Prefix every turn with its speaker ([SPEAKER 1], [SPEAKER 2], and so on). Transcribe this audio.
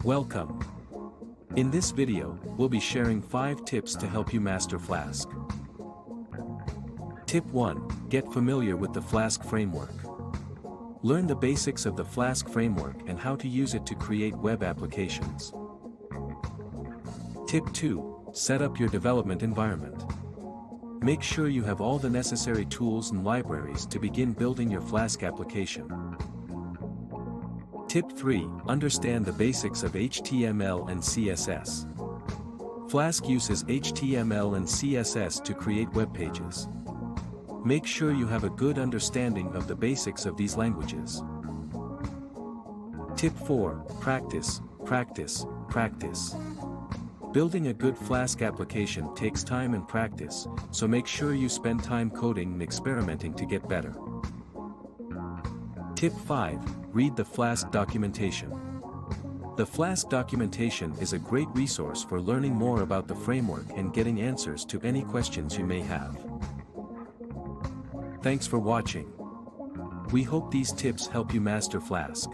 [SPEAKER 1] Welcome. In this video, we'll be sharing 5 tips to help you master Flask. Tip 1. Get familiar with the Flask framework. Learn the basics of the Flask framework and how to use it to create web applications. Tip 2. Set up your development environment. Make sure you have all the necessary tools and libraries to begin building your Flask application. Tip 3. Understand the basics of HTML and CSS. Flask uses HTML and CSS to create web pages. Make sure you have a good understanding of the basics of these languages. Tip 4. Practice, practice, practice. Building a good Flask application takes time and practice, so make sure you spend time coding and experimenting to get better. Tip 5. Read the Flask documentation. The Flask documentation is a great resource for learning more about the framework and getting answers to any questions you may have. Thanks for watching. We hope these tips help you master Flask.